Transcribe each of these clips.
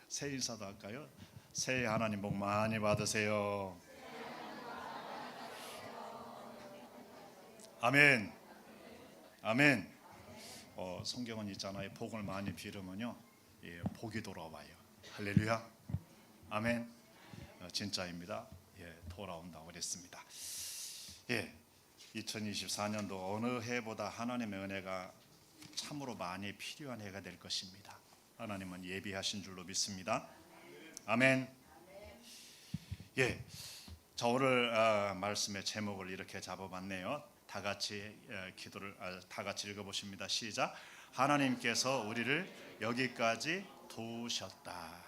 새해 인사도 할까요? 새해 하나님 복 많이 받으세요. 아멘. 아멘. 성경은 있잖아요. 복을 많이 빌으면요, 복이 돌아와요. 할렐루야. 아멘. 진짜입니다. 돌아온다고 그랬습니다. 2024년도 어느 해보다 하나님의 은혜가 참으로 많이 필요한 해가 될 것입니다. 하나님은 예비하신 줄로 믿습니다. 아멘. 자, 오늘 말씀의 제목을 이렇게 잡아봤네요. 다 같이 다 같이 읽어보십니다. 시작. 하나님께서 우리를 여기까지 도우셨다.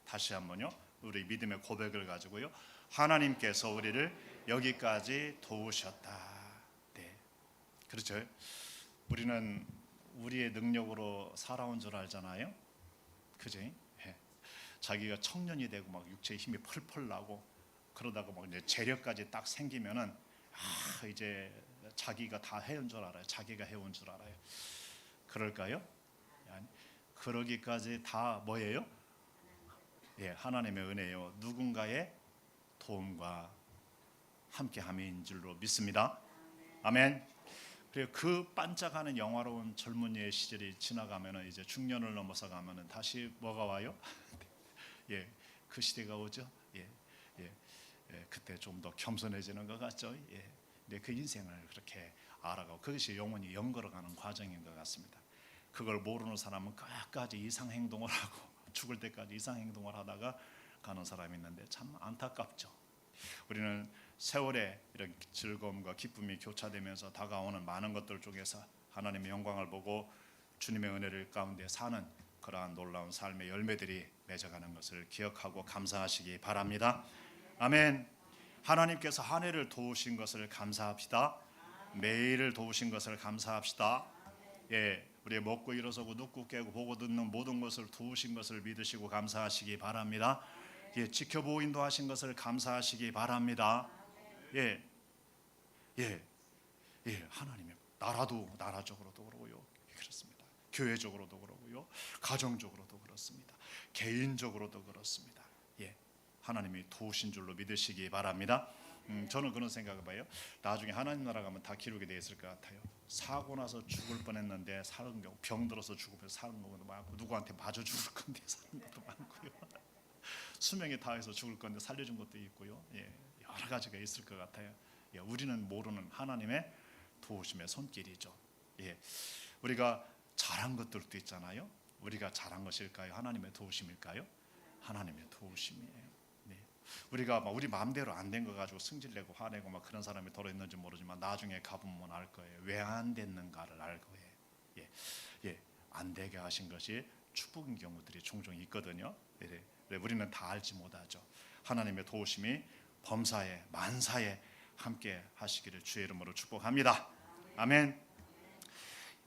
다시 한번요. 우리 믿음의 고백을 가지고요. 하나님께서 우리를 여기까지 도우셨다. 네, 그렇죠. 우리는 우리의 능력으로 살아온 줄 알잖아요. 그죠? 자기가 청년이 되고 막 육체의 힘이 펄펄 나고 그러다가 막 이제 재력까지 딱 생기면은 이제 자기가 다 해온 줄 알아요. 자기가 해온 줄 알아요. 그럴까요? 아니, 그러기까지 다 뭐예요? 하나님의 은혜요. 누군가의 도움과 함께함인 줄로 믿습니다. 아멘. 그리고 그 반짝하는 영화로운 젊은이의 시절이 지나가면은 이제 중년을 넘어서 가면은 다시 뭐가 와요? 그 시대가 오죠. 그때 좀 더 겸손해지는 것 같죠. 근데 그 인생을 그렇게 알아가고 그것이 영원히 연걸어가는 과정인 것 같습니다. 그걸 모르는 사람은 끝까지 이상 행동을 하고 죽을 때까지 이상 행동을 하다가 가는 사람이 있는데 참 안타깝죠. 우리는 세월에 이런 즐거움과 기쁨이 교차되면서 다가오는 많은 것들 중에서 하나님의 영광을 보고 주님의 은혜를 가운데 사는 그러한 놀라운 삶의 열매들이 맺어가는 것을 기억하고 감사하시기 바랍니다. 아멘. 하나님께서 한 해를 도우신 것을 감사합시다. 매일을 도우신 것을 감사합시다. 우리 먹고 일어서고 눕고 깨고 보고 듣는 모든 것을 도우신 것을 믿으시고 감사하시기 바랍니다. 지켜보고 인도하신 것을 감사하시기 바랍니다. 하나님의 나라적으로도 그러고요. 그렇습니다. 교회적으로도 그러고요. 가정적으로도 그렇습니다. 개인적으로도 그렇습니다. 하나님이 도우신 줄로 믿으시기 바랍니다. 저는 그런 생각을 봐요. 나중에 하나님 나라 가면 다 기록이 되어 있을 것 같아요. 사고 나서 죽을 뻔했는데 사는 경우, 병 들어서 죽으면 사는 경우도 많고, 누구한테 맞아 죽을 건데 사는 것도 많고요. 수명이 다해서 죽을 건데 살려준 것도 있고요. 여러 가지가 있을 것 같아요. 우리는 모르는 하나님의 도우심의 손길이죠. 우리가 잘한 것들도 있잖아요. 우리가 잘한 것일까요? 하나님의 도우심일까요? 하나님의 도우심이에요. 우리가 우리 마음대로 안 된 거 가지고 승질내고 화내고 막 그런 사람이 더러 있는지 모르지만 나중에 가보면 알 거예요. 왜 안 됐는가를 알 거예요. 안 되게 하신 것이 축복인 경우들이 종종 있거든요. 우리는 다 알지 못하죠. 하나님의 도우심이 범사에 만사에 함께 하시기를 주의 이름으로 축복합니다. 아멘.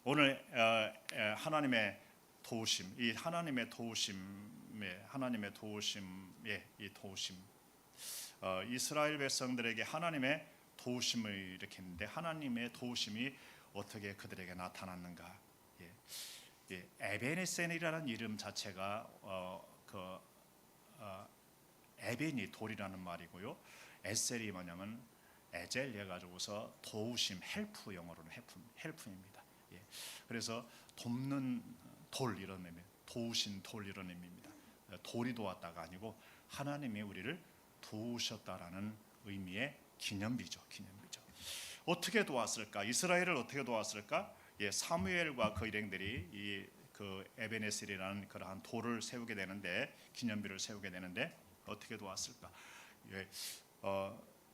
오늘 하나님의 도우심, 이 하나님의 도우심의 이 도우심, 이스라엘 백성들에게 하나님의 도우심을 일으켰는데 하나님의 도우심이 어떻게 그들에게 나타났는가? 에베네셀이라는 이름 자체가 에벤이 돌이라는 말이고요. 에셀이 뭐냐면 에젤 해가지고서 도우심, 헬프, 영어로는 헬프입니다. 그래서 돕는 돌 이런 의미, 도우신 돌 이런 의미입니다. 돌이 도왔다가 아니고 하나님이 우리를 도우셨다라는 의미의 기념비죠. 어떻게 도왔을까? 이스라엘을 어떻게 도왔을까? 사무엘과 그 일행들이 그 에베네셀이라는 그러한 돌을 세우게 되는데, 기념비를 세우게 되는데 어떻게 도왔을까?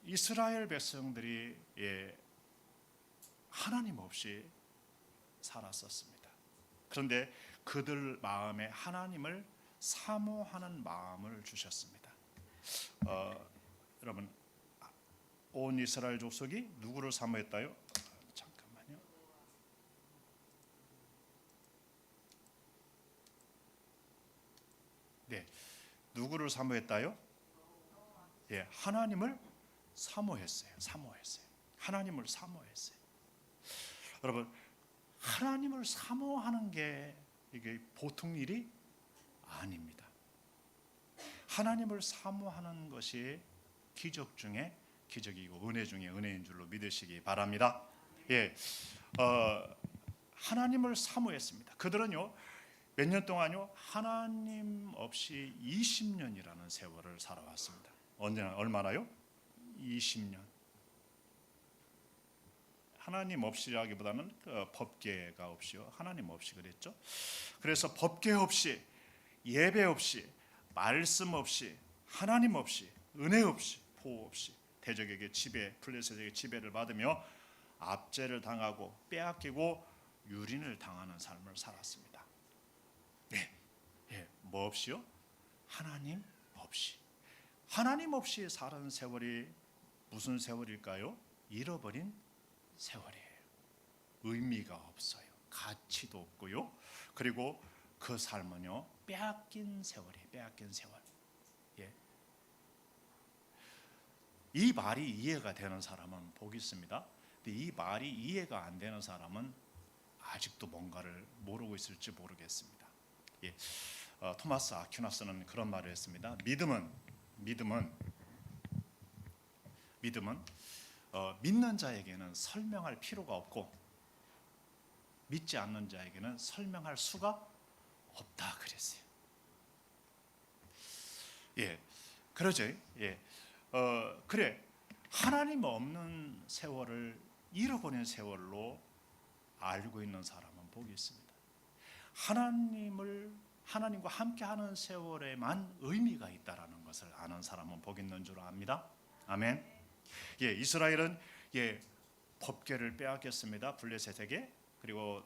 이스라엘 백성들이 하나님 없이 살았었습니다. 그런데 그들 마음에 하나님을 사모하는 마음을 주셨습니다. 여러분, 온 이스라엘 족속이 누구를 사모했다요? 잠깐만요. 누구를 사모했다요? 하나님을 사모했어요. 하나님을 사모했어요. 여러분, 하나님을 사모하는 게 이게 보통 일이 아닙니다. 하나님을 사모하는 것이 기적 중에 기적이고 은혜 중에 은혜인 줄로 믿으시기 바랍니다. 예, 하나님을 사모했습니다. 그들은요 몇 년 동안요 하나님 없이 20년이라는 세월을 살아왔습니다. 언제나 얼마나요? 20년. 하나님 없이라기보다는 법궤가 없이요 하나님 없이 그랬죠. 그래서 법궤 없이 예배 없이 말씀 없이 하나님 없이 은혜 없이 보호 없이 대적에게 지배 블레셋에게 지배를 받으며 압제를 당하고 빼앗기고 유린을 당하는 삶을 살았습니다. 네, 뭐 없이요? 하나님 없이. 하나님 없이 사는 세월이 무슨 세월일까요? 잃어버린 세월이에요. 의미가 없어요. 가치도 없고요. 그리고 그 삶은요 빼앗긴 세월이에요. 빼앗긴 세월. 예. 이 말이 이해가 되는 사람은 복이 있습니다. 근데 이 말이 이해가 안 되는 사람은 아직도 뭔가를 모르고 있을지 모르겠습니다. 예. 토마스 아퀴나스는 그런 말을 했습니다. 믿음은 믿는 자에게는 설명할 필요가 없고 믿지 않는 자에게는 설명할 수가 없다 그랬어요. 예, 그러죠. 예, 그래 하나님 없는 세월을 잃어버린 세월로 알고 있는 사람은 복이 있습니다. 하나님과 함께하는 세월에만 의미가 있다라는 것을 아는 사람은 복 있는 줄 압니다. 아멘. 예, 이스라엘은 법궤를 빼앗겼습니다. 블레셋에게. 그리고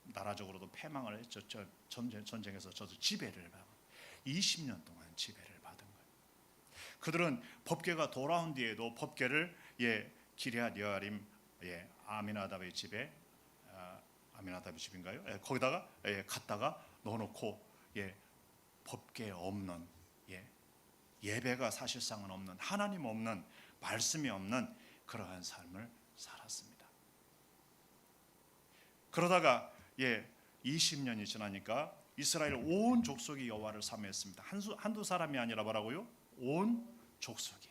나라적으로도 패망을 했죠. 전쟁에서 저도 지배를 받은 20년 동안 지배를 받은 거예요. 그들은 법궤가 돌아온 뒤에도 법궤를 기럇 여아림 아미나답의 집에 아미나답의 집인가요? 거기다가 갖다가 넣어놓고 법궤 없는 예배가 사실상은 없는 하나님 없는 말씀이 없는 그러한 삶을 살았습니다. 그러다가 20년이 지나니까 이스라엘 온 족속이 여호와를 사모했습니다. 한두 사람이 아니라 뭐라고요? 온 족속이.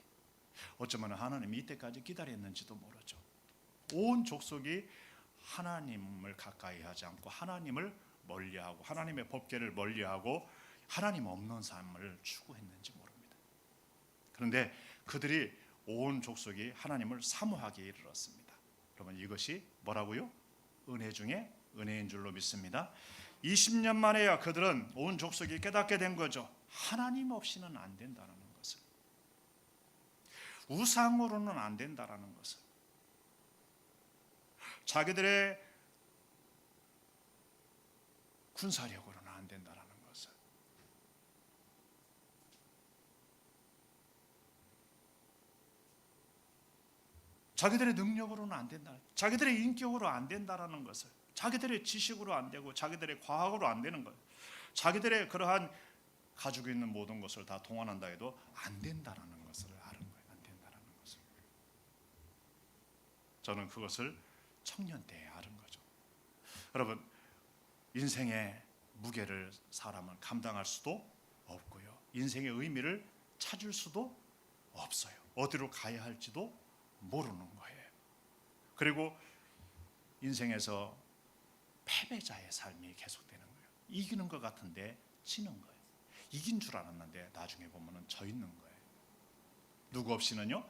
어쩌면 하나님이 이때까지 기다렸는지도 모르죠. 온 족속이 하나님을 가까이 하지 않고 하나님을 멀리하고 하나님의 법궤를 멀리하고 하나님 없는 삶을 추구했는지 모릅니다. 그런데 그들이 온 족속이 하나님을 사모하게 이르렀습니다. 여러분 이것이 뭐라고요? 은혜 중에 은혜인 줄로 믿습니다. 20년 만에야 그들은 온 족속이 깨닫게 된 거죠. 하나님 없이는 안 된다는 것을. 우상으로는 안 된다는 것을. 자기들의 군사력으로는 안 된다는 것을. 자기들의 능력으로는 안 된다. 자기들의 인격으로 안 된다는 것을. 자기들의 지식으로 안 되고 자기들의 과학으로 안 되는 것. 자기들의 그러한 가지고 있는 모든 것을 다 동원한다 해도 안 된다는 것을 아는 거예요. 안 된다는 것을. 저는 그것을 청년 때에 아는 거죠. 여러분 인생의 무게를 사람은 감당할 수도 없고요. 인생의 의미를 찾을 수도 없어요. 어디로 가야 할지도 모르는 거예요. 그리고 인생에서 패배자의 삶이 계속되는 거예요. 이기는 것 같은데 지는 거예요. 이긴 줄 알았는데 나중에 보면은 져 있는 거예요. 누구 없이는요?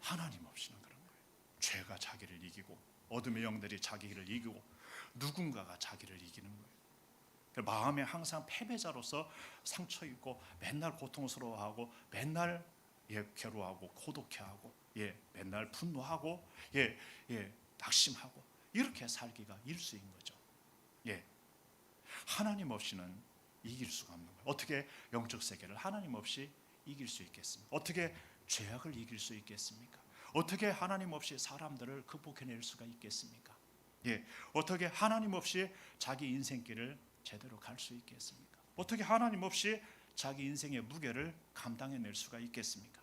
하나님 없이는 그런 거예요. 죄가 자기를 이기고 어둠의 영들이 자기를 이기고 누군가가 자기를 이기는 거예요. 마음에 항상 패배자로서 상처 입고 맨날 고통스러워하고 맨날 괴로워하고 고독해하고 맨날 분노하고 낙심하고 이렇게 살기가 일수인 거죠. 하나님 없이는 이길 수가 없는 거예요. 어떻게 영적 세계를 하나님 없이 이길 수 있겠습니까? 어떻게 죄악을 이길 수 있겠습니까? 어떻게 하나님 없이 사람들을 극복해낼 수가 있겠습니까? 어떻게 하나님 없이 자기 인생길을 제대로 갈 수 있겠습니까? 어떻게 하나님 없이 자기 인생의 무게를 감당해낼 수가 있겠습니까?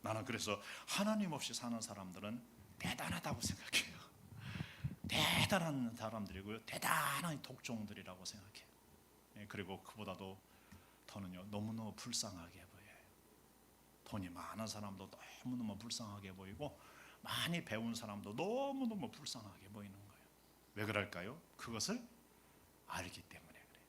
나는 그래서 하나님 없이 사는 사람들은 대단하다고 생각해요. 대단한 사람들이고요. 대단한 독종들이라고 생각해요. 그리고 그보다도 더는요, 너무너무 불쌍하게 보여요. 돈이 많은 사람도 너무너무 불쌍하게 보이고 많이 배운 사람도 너무너무 불쌍하게 보이는 거예요. 왜 그럴까요? 그것을 알기 때문에 그래요.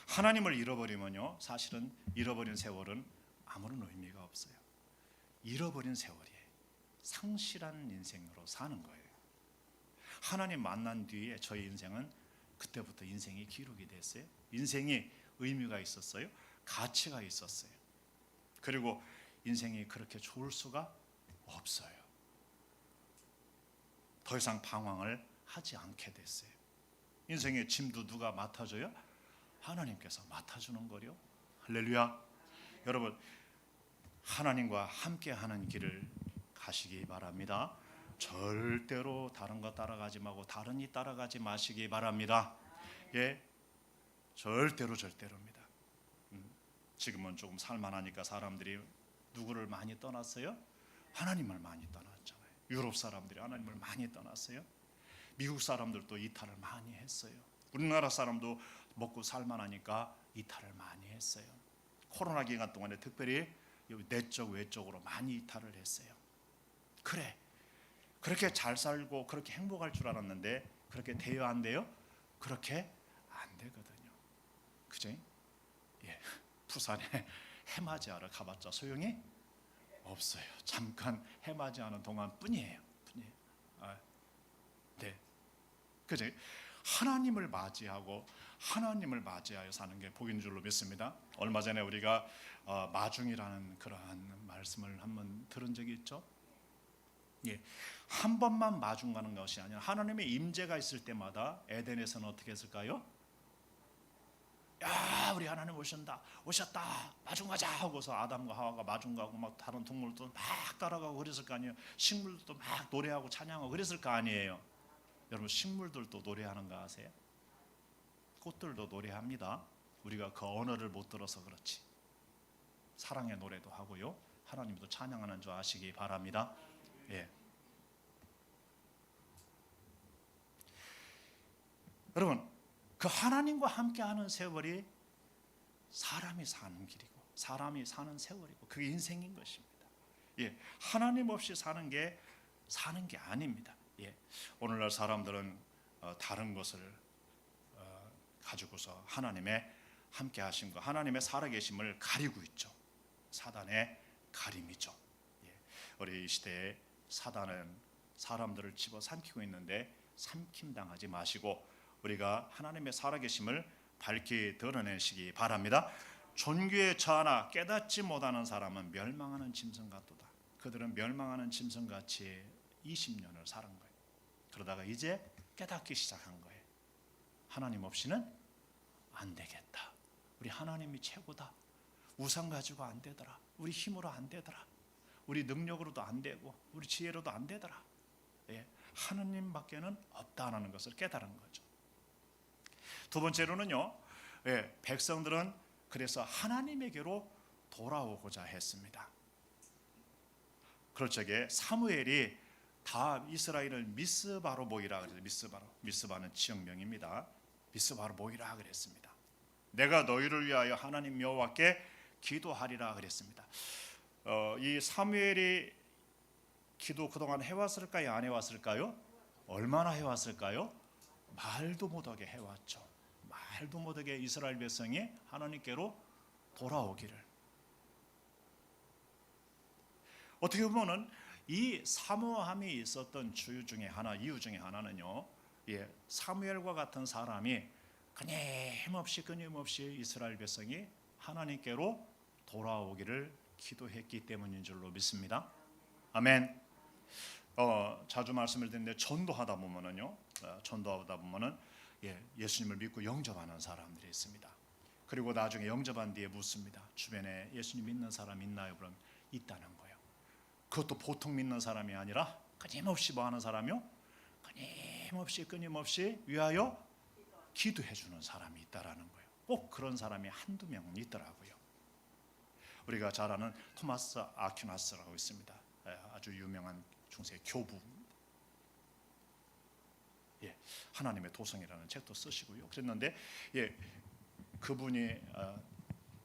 하나님을 잃어버리면요, 사실은 잃어버린 세월은 아무런 의미가 없어요. 잃어버린 세월이 상실한 인생으로 사는 거예요. 하나님 만난 뒤에 저희 인생은 그때부터 인생이 기록이 됐어요. 인생이 의미가 있었어요. 가치가 있었어요. 그리고 인생이 그렇게 좋을 수가 없어요. 더 이상 방황을 하지 않게 됐어요. 인생의 짐도 누가 맡아줘요? 하나님께서 맡아주는 거요. 할렐루야. 여러분, 하나님과 함께하는 길을 가시기 바랍니다. 절대로 다른 거 따라가지 말고 다른 이 따라가지 마시기 바랍니다. 예, 절대로입니다. 지금은 조금 살만하니까 사람들이 누구를 많이 떠났어요? 하나님을 많이 떠났잖아요. 유럽 사람들이 하나님을 많이 떠났어요. 미국 사람들도 이탈을 많이 했어요. 우리나라 사람도 먹고 살만하니까 이탈을 많이 했어요. 코로나 기간 동안에 특별히 내적 외적으로 많이 이탈을 했어요. 그래, 그렇게 잘 살고 그렇게 행복할 줄 알았는데 그렇게 돼요, 안 돼요? 그렇게 안 되거든요. 그죠? 예, 부산에 해맞이하러 가봤자 소용이 없어요. 잠깐 해맞이하는 동안뿐이에요. 네, 그죠? 하나님을 맞이하고 하나님을 맞이하여 사는 게 복인 줄로 믿습니다. 얼마 전에 우리가 마중이라는 그러한 말씀을 한번 들은 적이 있죠. 예, 한 번만 마중 가는 것이 아니라 하나님의 임재가 있을 때마다 에덴에서는 어떻게 했을까요? 야, 우리 하나님 오셨다, 마중 가자 하고서 아담과 하와가 마중 가고 막 다른 동물도 막 따라가고 그랬을 거 아니에요. 식물들도 막 노래하고 찬양하고 그랬을 거 아니에요. 여러분, 식물들도 노래하는 거 아세요? 꽃들도 노래합니다. 우리가 그 언어를 못 들어서 그렇지 사랑의 노래도 하고요, 하나님도 찬양하는 줄 아시기 바랍니다. 예. 여러분, 그 하나님과 함께하는 세월이 사람이 사는 길이고 사람이 사는 세월이고 그게 인생인 것입니다. 예, 하나님 없이 사는 게 아닙니다. 예, 오늘날 사람들은 다른 것을 가지고서 하나님의 함께하심과 하나님의 살아계심을 가리고 있죠. 사단의 가림이죠. 예, 우리 이 시대에 사단은 사람들을 집어삼키고 있는데 삼킴당하지 마시고 우리가 하나님의 살아계심을 밝히 드러내시기 바랍니다. 존귀에 처하나 깨닫지 못하는 사람은 멸망하는 짐승 같도다. 그들은 멸망하는 짐승같이 20년을 살은 거예요. 그러다가 이제 깨닫기 시작한 거예요. 하나님 없이는 안 되겠다. 우리 하나님이 최고다. 우상 가지고 안 되더라. 우리 힘으로 안 되더라. 우리 능력으로도 안 되고 우리 지혜로도 안 되더라. 예, 하나님밖에는 없다는 것을 깨달은 거죠. 두 번째로는요, 예, 백성들은 그래서 하나님에게로 돌아오고자 했습니다. 그럴 적에 사무엘이 다 이스라엘을 미스바로 모이라 그랬어요. 미스바는 지역명입니다. 미스바로 모이라 그랬습니다. 내가 너희를 위하여 하나님 여호와께 기도하리라 그랬습니다. 이 사무엘이 기도 그동안 해왔을까요? 안 해왔을까요? 얼마나 해왔을까요? 말도 못하게 해왔죠. 말도 못하게 이스라엘 백성이 하나님께로 돌아오기를. 어떻게 보면은 이 사모함이 있었던 이유 중에 하나는요, 예, 사무엘과 같은 사람이 끊임없이 이스라엘 백성이 하나님께로 돌아오기를 기도했기 때문인 줄로 믿습니다. 아멘. 자주 말씀을 드리는데 전도하다 보면은요, 예수님을 믿고 영접하는 사람들이 있습니다. 그리고 나중에 영접한 뒤에 묻습니다. 주변에 예수님 믿는 사람 있나요? 그럼 있다는 거예요. 그것도 보통 믿는 사람이 아니라 끊임없이 뭐 하는 사람이요? 끊임없이 위하여 기도해 주는 사람이 있다라는 거예요. 꼭 그런 사람이 한두 명은 있더라고요. 우리가 잘 아는 토마스 아퀴나스라고 있습니다. 아주 유명한 중세 교부. 예, 하나님의 도성이라는 책도 쓰시고요. 그랬는데 예, 그분이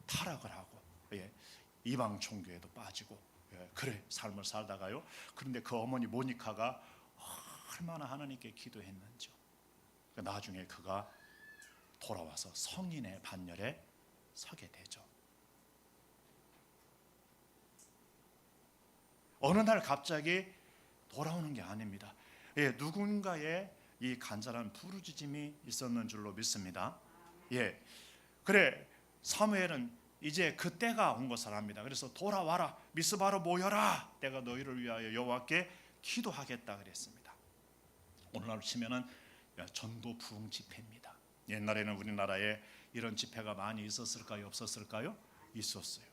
타락을 하고 예, 이방 종교에도 빠지고 예, 그래 삶을 살다가요. 그런데 그 어머니 모니카가 얼마나 하나님께 기도했는지요. 나중에 그가 돌아와서 성인의 반열에 서게 되죠. 어느 날 갑자기 돌아오는 게 아닙니다. 예, 누군가의 이 간절한 부르짖음이 있었는 줄로 믿습니다. 예, 그래 사무엘은 이제 그 때가 온 것을 압니다. 그래서 돌아와라, 미스바로 모여라, 내가 너희를 위하여 여호와께 기도하겠다 그랬습니다. 오늘날 치면은 전도 부흥 집회입니다. 옛날에는 우리나라에 이런 집회가 많이 있었을까요? 없었을까요? 있었어요.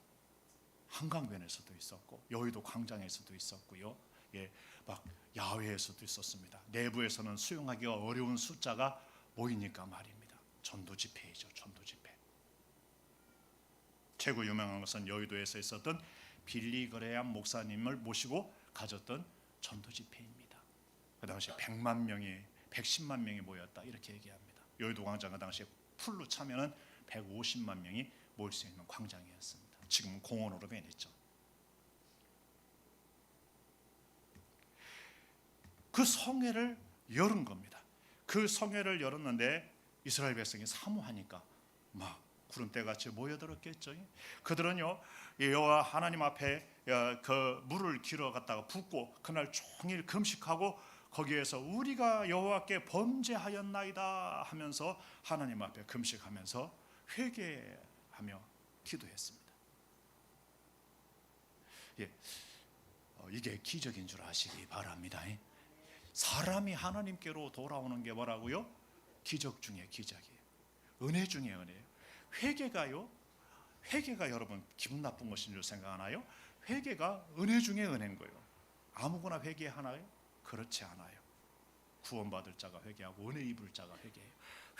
한강변에서도 있었고 여의도 광장에서도 있었고요. 예, 막 야외에서도 있었습니다. 내부에서는 수용하기가 어려운 숫자가 모이니까 말입니다. 전도 집회이죠. 전도 집회. 최고 유명한 것은 여의도에서 있었던 빌리 그레암 목사님을 모시고 가졌던 전도 집회입니다. 그 당시 100만 명이 110만 명이 모였다 이렇게 얘기합니다. 여의도 광장은 당시에 풀로 차면은 150만 명이 모일 수 있는 광장이었습니다. 지금은 공원으로 변했죠. 그 성회를 열은 겁니다. 그 성회를 열었는데 이스라엘 백성이 사모하니까 막 구름대같이 모여들었겠죠. 그들은요 여호와 하나님 앞에 그 물을 길어 갖다가 붓고 그날 종일 금식하고 거기에서 우리가 여호와께 범죄하였나이다 하면서 하나님 앞에 금식하면서 회개하며 기도했습니다. 예, 이게 기적인 줄 아시기 바랍니다. 사람이 하나님께로 돌아오는 게 뭐라고요? 기적 중에 기적이에요. 은혜 중에 은혜예요. 회개가 여러분 기분 나쁜 것인 줄 생각하나요? 회개가 은혜 중에 은혜인 거예요. 아무거나 회개하나요? 그렇지 않아요. 구원받을 자가 회개하고 은혜 입을 자가 회개해요.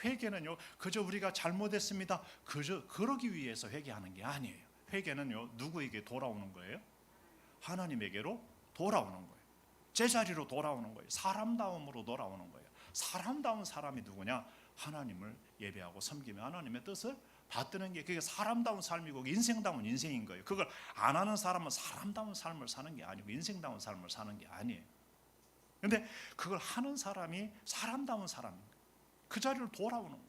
회개는요 그저 우리가 잘못했습니다 그저 그러기 위해서 회개하는 게 아니에요. 회개는요 누구에게 돌아오는 거예요? 하나님에게로 돌아오는 거예요. 제자리로 돌아오는 거예요. 사람다움으로 돌아오는 거예요. 사람다운 사람이 누구냐? 하나님을 예배하고 섬기며 하나님의 뜻을 받드는 게 그게 사람다운 삶이고 인생다운 인생인 거예요. 그걸 안 하는 사람은 사람다운 삶을 사는 게 아니고 인생다운 삶을 사는 게 아니에요. 그런데 그걸 하는 사람이 사람다운 사람인 거예요. 그 자리로 돌아오는 거예요.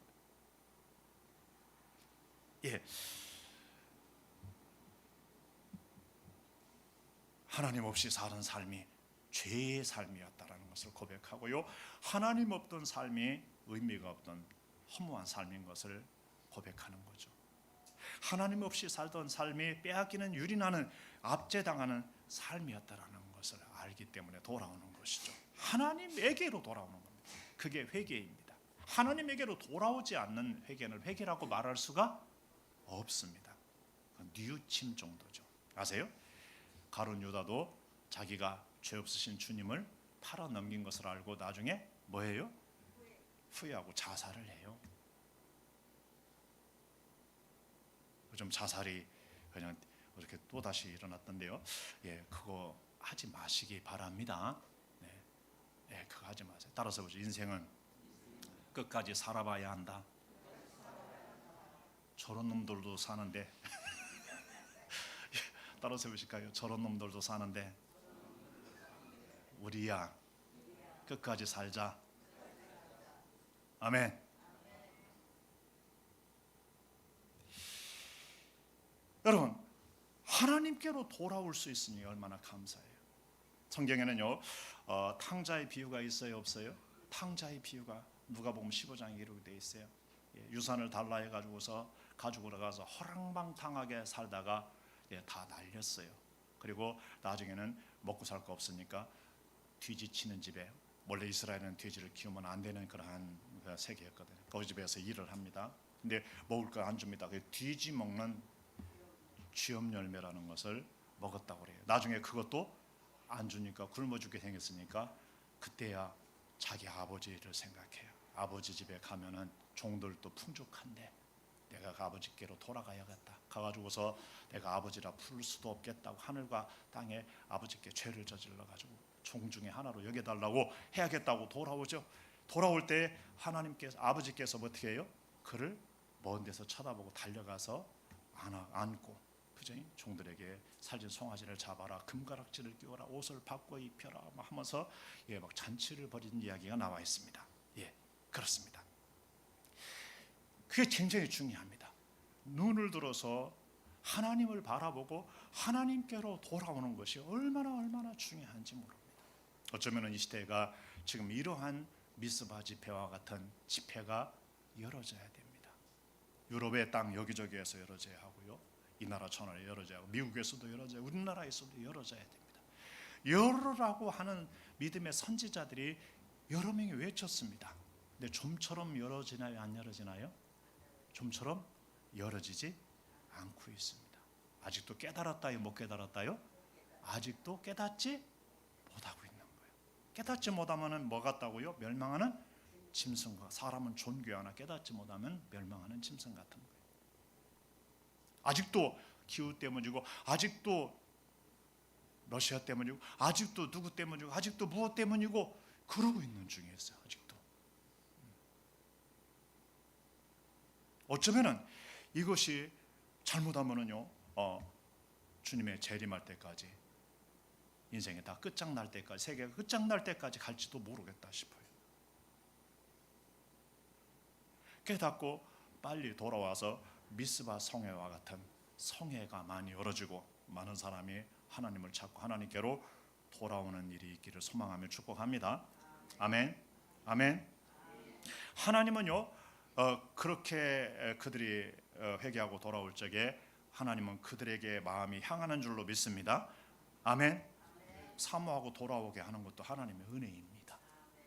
예, 하나님 없이 사는 삶이 죄의 삶이었다라는 것을 고백하고요. 하나님 없던 삶이 의미가 없던 허무한 삶인 것을 고백하는 거죠. 하나님 없이 살던 삶이 빼앗기는 유린하는 압제당하는 삶이었다라는 것을 알기 때문에 돌아오는 것이죠. 하나님에게로 돌아오는 겁니다. 그게 회개입니다. 하나님에게로 돌아오지 않는 회개는 회개라고 말할 수가 없습니다. 뉘우침 정도죠. 아세요? 가룟 유다도 자기가 죄 없으신 주님을 팔아 넘긴 것을 알고 나중에 뭐해요? 후회하고 자살을 해요. 좀 자살이 그냥 이렇게 또 다시 일어났던데요. 예, 그거 하지 마시기 바랍니다. 네, 예, 그거 하지 마세요. 따라서 보죠. 인생은 끝까지 살아봐야 한다. 저런 놈들도 사는데 따라서 보실까요? 저런 놈들도 사는데 우리야 끝까지 살자. 아멘. 여러분 하나님께로 돌아올 수 있으니 얼마나 감사해요. 성경에는요 탕자의 비유가 있어요 없어요? 탕자의 비유가 누가복음 15장에 기록이 되어 있어요. 유산을 달라 해가지고서 가지고 들어가서 허랑방탕하게 살다가 다 날렸어요. 그리고 나중에는 먹고 살 거 없으니까 돼지 치는 집에, 원래 이스라엘은 돼지를 키우면 안 되는 그러한 세계였거든요. 거기 집에서 일을 합니다. 근데 먹을 거 안 줍니다. 돼지 먹는 쥐염 열매라는 것을 먹었다고 그래요. 나중에 그것도 안 주니까 굶어 죽게 생겼으니까 그때야 자기 아버지를 생각해요. 아버지 집에 가면은 종들도 풍족한데 내가 아버지께로 돌아가야겠다. 가가지고서 내가 아버지라 부를 수도 없겠다고 하늘과 땅에 아버지께 죄를 저질러 가지고 종 중에 하나로 여겨달라고 해야겠다고 돌아오죠. 돌아올 때 하나님께서 아버지께서 어떻게 해요? 그를 먼 데서 쳐다보고 달려가서 안고 그죠? 종들에게 살진 송아지를 잡아라, 금가락지를 끼워라, 옷을 바꿔 입혀라 막 하면서 막 잔치를 벌인 이야기가 나와 있습니다. 그렇습니다. 그게 굉장히 중요합니다. 눈을 들어서 하나님을 바라보고 하나님께로 돌아오는 것이 얼마나 중요한지 모릅니다. 어쩌면 이 시대가 지금 이러한 미스바 집회와 같은 집회가 열어져야 됩니다. 유럽의 땅 여기저기에서 열어져야 하고요, 이 나라 천하에 열어져야 하고, 미국에서도 열어져야 하고, 우리나라에서도 열어져야 됩니다. 열으라고 하는 믿음의 선지자들이 여러 명이 외쳤습니다. 근데 좀처럼 열어지나요? 안 열어지나요? 좀처럼 열어지지 않고 있습니다. 아직도 깨달았다요? 못 깨달았다요? 아직도 깨닫지 못하고 있는 거예요. 깨닫지 못하면 뭐 같다고요? 멸망하는 짐승과, 사람은 존귀하나 깨닫지 못하면 멸망하는 짐승 같은 거예요. 아직도 기후 때문이고, 아직도 러시아 때문이고, 아직도 누구 때문이고, 아직도 무엇 때문이고 그러고 있는 중에 있어요. 아직도. 어쩌면은 이것이 잘못하면은요, 주님의 재림할 때까지, 인생이 다 끝장날 때까지, 세계가 끝장날 때까지 갈지도 모르겠다 싶어요. 깨닫고 빨리 돌아와서 미스바 성회와 같은 성회가 많이 이루어지고 많은 사람이 하나님을 찾고 하나님께로 돌아오는 일이 있기를 소망하며 축복합니다. 아멘. 아멘. 하나님은요, 그렇게 그들이 회개하고 돌아올 적에 하나님은 그들에게 마음이 향하는 줄로 믿습니다. 아멘. 사모하고 돌아오게 하는 것도 하나님의 은혜입니다.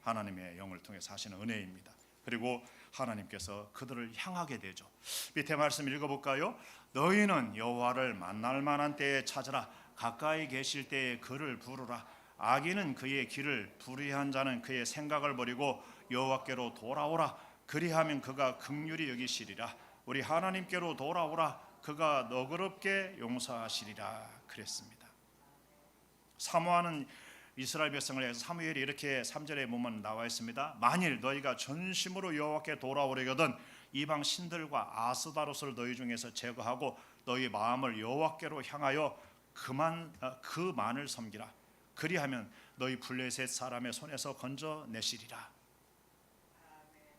하나님의 영을 통해서 하시는 은혜입니다. 그리고 하나님께서 그들을 향하게 되죠. 밑에 말씀 읽어볼까요? 너희는 여호와를 만날 만한 때에 찾으라. 가까이 계실 때에 그를 부르라. 악인은 그의 길을, 불의한 자는 그의 생각을 버리고 여호와께로 돌아오라. 그리하면 그가 긍휼히 여기시리라. 우리 하나님께로 돌아오라. 그가 너그럽게 용서하시리라. 그랬습니다. 사모하는 이스라엘 백성을 위해서 사무엘이 이렇게 3절에 보면 나와 있습니다. 만일 너희가 전심으로 여호와께 돌아오려거든 이방 신들과 아스다롯을 너희 중에서 제거하고 너희 마음을 여호와께로 향하여 그만을 섬기라. 그리하면 너희 블레셋 사람의 손에서 건져내시리라.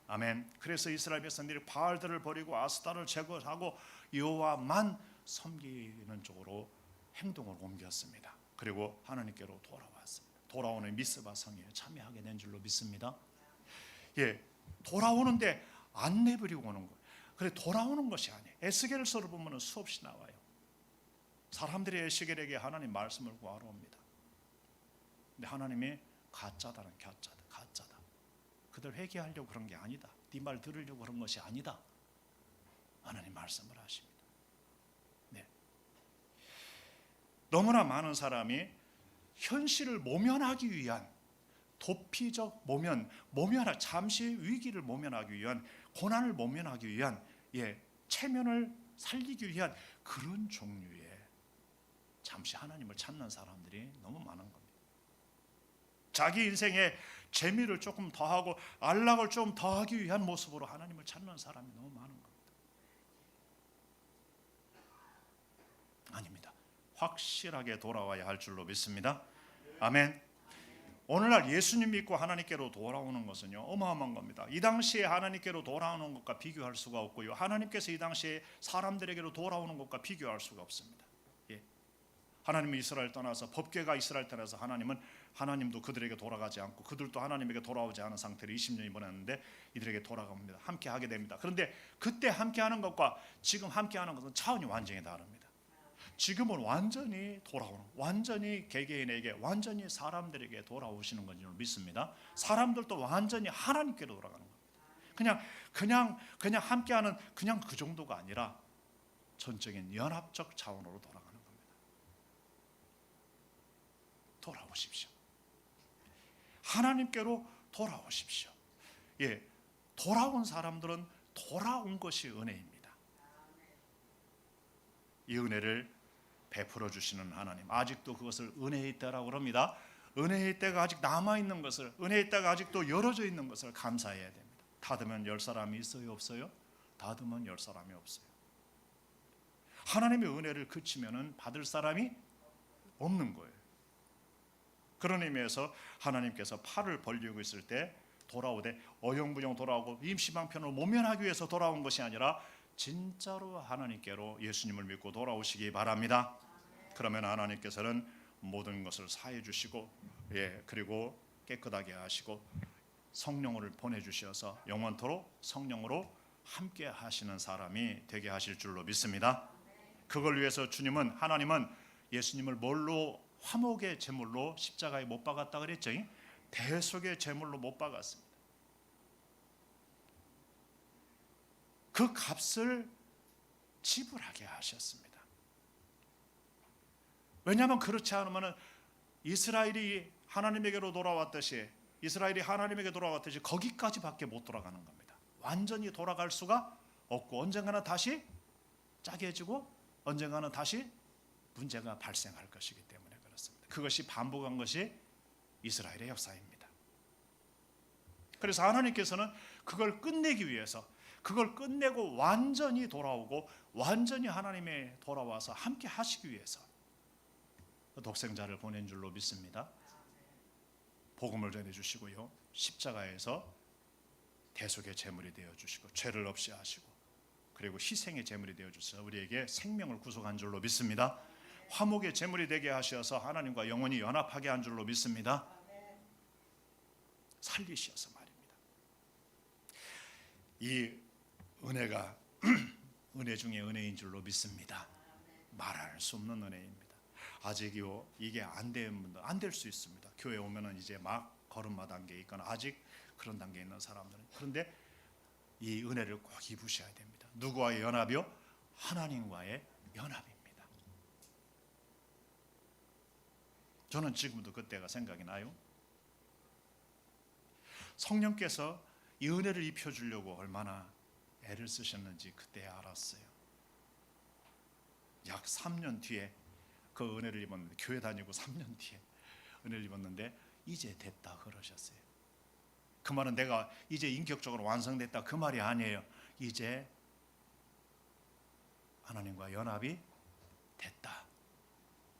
아멘. 그래서 이스라엘 백성들이 바알들을 버리고 아스타를 제거하고 여호와만 섬기는 쪽으로 행동을 옮겼습니다. 그리고 하나님께로 돌아왔습니다. 돌아오는 미스바 성회에 참여하게 된 줄로 믿습니다. 돌아오는데 안 내버리고 오는 거예요. 그래, 돌아오는 것이 아니에요. 에스겔서를 보면 수없이 나와요. 사람들이 에스겔에게 하나님 말씀을 구하러 옵니다. 근데 하나님이 가짜다는 가짜다. 그들 회개하려고 그런 게 아니다. 네 말 들으려고 그런 것이 아니다. 하나님 말씀을 하십니다. 네. 너무나 많은 사람이 현실을 모면하기 위한 도피적 잠시 위기를 모면하기 위한, 고난을 모면하기 위한, 체면을 살리기 위한 그런 종류의 잠시 하나님을 찾는 사람들이 너무 많은 겁니다. 자기 인생에 재미를 조금 더하고 안락을 좀 더하기 위한 모습으로 하나님을 찾는 사람이 너무 많은 겁니다. 아닙니다. 확실하게 돌아와야 할 줄로 믿습니다. 아멘. 오늘날 예수님 믿고 하나님께로 돌아오는 것은요, 어마어마한 겁니다. 이 당시에 하나님께로 돌아오는 것과 비교할 수가 없고요, 하나님께서 이 당시에 사람들에게로 돌아오는 것과 비교할 수가 없습니다. 하나님은 이스라엘 떠나서, 법궤가 이스라엘 떠나서 하나님도 그들에게 돌아가지 않고 그들도 하나님에게 돌아오지 않은 상태로 20년이 보냈는데 이들에게 돌아갑니다. 함께 하게 됩니다. 그런데 그때 함께 하는 것과 지금 함께 하는 것은 차원이 완전히 다릅니다. 지금은 완전히 돌아오는, 완전히 개개인에게, 완전히 사람들에게 돌아오시는 건 줄 믿습니다. 사람들도 완전히 하나님께로 돌아가는 겁니다. 그냥 함께하는 그냥 그 정도가 아니라 전적인 연합적 차원으로 돌아가는 겁니다. 돌아오십시오. 하나님께로 돌아오십시오. 돌아온 사람들은 돌아온 것이 은혜입니다. 이 은혜를 베풀어 주시는 하나님, 아직도 그것을 은혜에 있다라고 합니다. 은혜의 때가 아직 남아있는 것을, 은혜의 때가 아직도 열어져 있는 것을 감사해야 됩니다. 닫으면 열 사람이 있어요, 없어요? 닫으면 열 사람이 없어요. 하나님의 은혜를 그치면 받을 사람이 없는 거예요. 그런 의미에서 하나님께서 팔을 벌리고 있을 때 돌아오되 어영부영 돌아오고 임시방편으로 모면하기 위해서 돌아온 것이 아니라 진짜로 하나님께로 예수님을 믿고 돌아오시기 바랍니다. 그러면 하나님께서는 모든 것을 사해 주시고, 그리고 깨끗하게 하시고 성령을 보내주셔서 영원토록 성령으로 함께 하시는 사람이 되게 하실 줄로 믿습니다. 그걸 위해서 하나님은 예수님을 뭘로, 화목의 제물로 십자가에 못 박았다 그랬죠? 대속의 제물로 못 박았습니다. 그 값을 지불하게 하셨습니다. 왜냐하면 그렇지 않으면 이스라엘이 하나님에게로 돌아왔듯이 거기까지밖에 못 돌아가는 겁니다. 완전히 돌아갈 수가 없고 언젠가는 다시 짜게지고 언젠가는 다시 문제가 발생할 것이기 때문에 그렇습니다. 그것이 반복한 것이 이스라엘의 역사입니다. 그래서 하나님께서는 그걸 끝내기 위해서, 그걸 끝내고 완전히 돌아오고 완전히 하나님에 돌아와서 함께 하시기 위해서 독생자를 보낸 줄로 믿습니다. 복음을 전해주시고요, 십자가에서 대속의 제물이 되어주시고 죄를 없이 하시고 그리고 희생의 제물이 되어주셔서 우리에게 생명을 구속한 줄로 믿습니다. 화목의 제물이 되게 하셔서 하나님과 영원히 연합하게 한 줄로 믿습니다. 살리셔서 말입니다. 이 은혜가 은혜 중에 은혜인 줄로 믿습니다. 말할 수 없는 은혜입니다. 아직요 이게 안 되는 분들, 안 될 수 있습니다. 교회 오면은 이제 막 걸음마 단계에 있거나 아직 그런 단계에 있는 사람들은, 그런데 이 은혜를 꼭 입으셔야 됩니다. 누구와의 연합이요? 하나님과의 연합입니다. 저는 지금도 그때가 생각이 나요. 성령께서 이 은혜를 입혀주려고 얼마나 애를 쓰셨는지 그때 알았어요. 약 3년 뒤에 그 은혜를 입었는데, 교회 다니고 3년 뒤에 은혜를 입었는데 이제 됐다 그러셨어요. 그 말은 내가 이제 인격적으로 완성됐다 그 말이 아니에요. 이제 하나님과 연합이 됐다.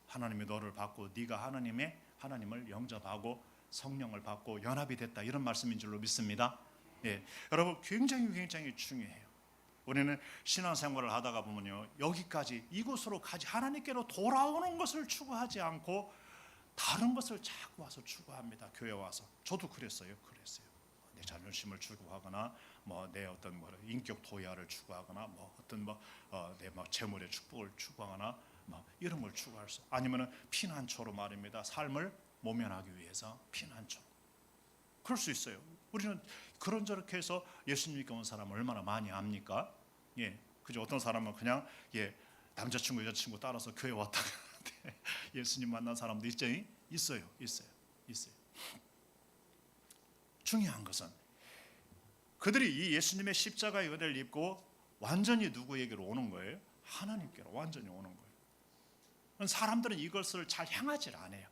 하나님이 너를 받고 네가 하나님을 영접하고 성령을 받고 연합이 됐다, 이런 말씀인 줄로 믿습니다. 여러분 굉장히 중요해요. 우리는 신앙생활을 하다가 보면요, 여기까지 이곳으로 가지 하나님께로 돌아오는 것을 추구하지 않고 다른 것을 자꾸 와서 추구합니다. 교회 와서 저도 그랬어요. 내 자존심을 추구하거나 내 어떤 인격 도야를 추구하거나 내 재물의 축복을 추구하거나 이런 걸 추구할 수, 아니면은 피난처로 말입니다. 삶을 모면하기 위해서 피난처. 그럴 수 있어요. 우리는 그런저렇게 해서 예수님 믿고 온 사람 얼마나 많이 압니까? 그죠? 어떤 사람은 그냥 남자친구 여자친구 따라서 교회 왔다가 예수님 만난 사람도 있어요. 중요한 것은 그들이 이 예수님의 십자가의 은혜를 입고 완전히 누구에게로 오는 거예요? 하나님께로 완전히 오는 거예요. 사람들은 이것을 잘 향하지 않아요.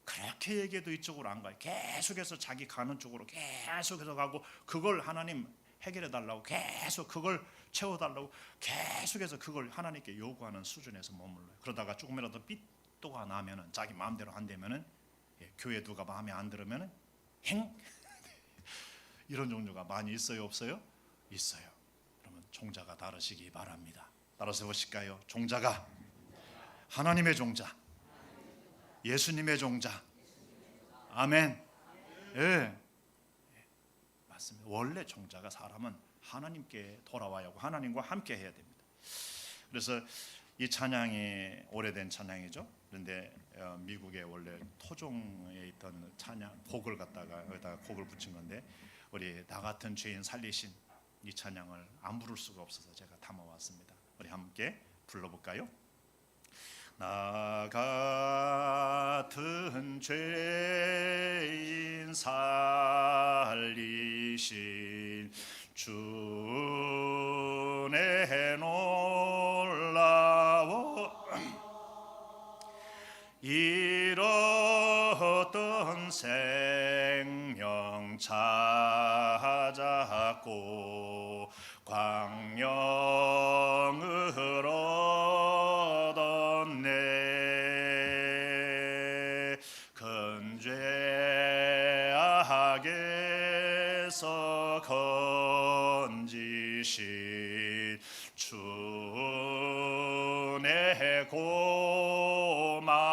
그렇게 얘기해도 이쪽으로 안 가요. 계속해서 자기 가는 쪽으로 계속해서 가고, 그걸 하나님 해결해 달라고 계속 그걸 채워달라고 계속해서 그걸 하나님께 요구하는 수준에서 머물러요. 그러다가 조금이라도 삐또가 나면은, 자기 마음대로 안 되면은, 교회 누가 마음에 안 들으면은 이런 종류가 많이 있어요, 없어요? 있어요. 그러면 종자가 다르시기 바랍니다. 따라서 보실까요? 종자가 하나님의 종자, 예수님의 종자. 아멘. 맞습니다. 원래 종자가, 사람은 하나님께 돌아와야 하고 하나님과 함께 해야 됩니다. 그래서 이 찬양이 오래된 찬양이죠. 그런데 미국에 원래 토종에 있던 찬양 곡을 갖다가 여기다가 곡을 붙인 건데, 우리 나 같은 죄인 살리신 이 찬양을 안 부를 수가 없어서 제가 담아왔습니다. 우리 함께 불러볼까요? 나 같은 죄인 살리신 주의 놀라워 이런 찾고 광명을 얻었네. 근죄 악에서 건지신 주의 고마워.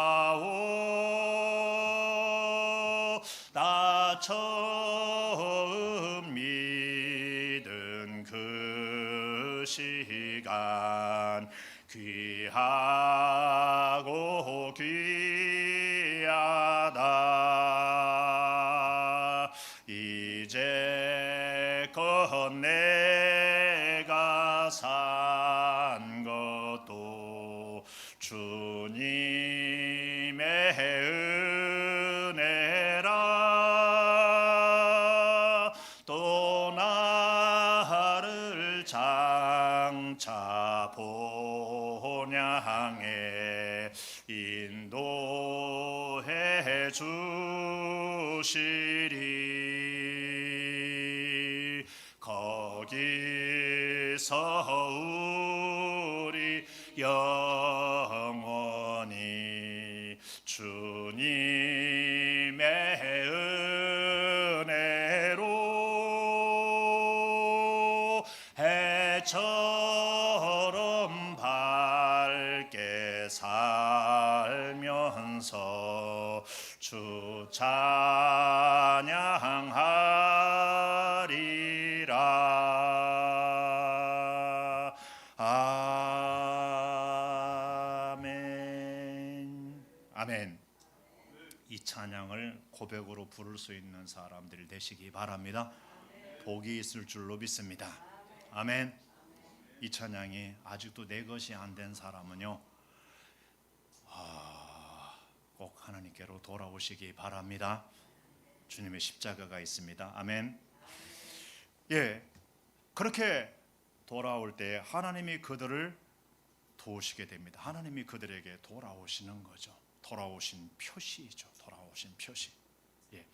나 처음 믿은 그 시간 귀하고 귀하다. 이제껏 내가 산 것도 주님의 은혜라. 또 나를 장차 본향에 인도해 주시리. 거기서 우리 영원히 주님의 은혜로 해처럼 밝게 살면서 주 찬양하리라. 아멘. 아멘. 이 찬양을 고백으로 부를 수 있는 사람들이 되시기 바랍니다. 복이 있을 줄로 믿습니다. 아멘. 이 찬양이 아직도 내 것이 안 된 사람은요, 꼭 하나님께로 돌아오시기 바랍니다. 주님의 십자가가 있습니다. 아멘. 예, 그렇게 돌아올 때 하나님이 그들을 도우시게 됩니다. 하나님이 그들에게 돌아오시는 거죠. 돌아오신 표시이죠. 돌아오신 표시. 예,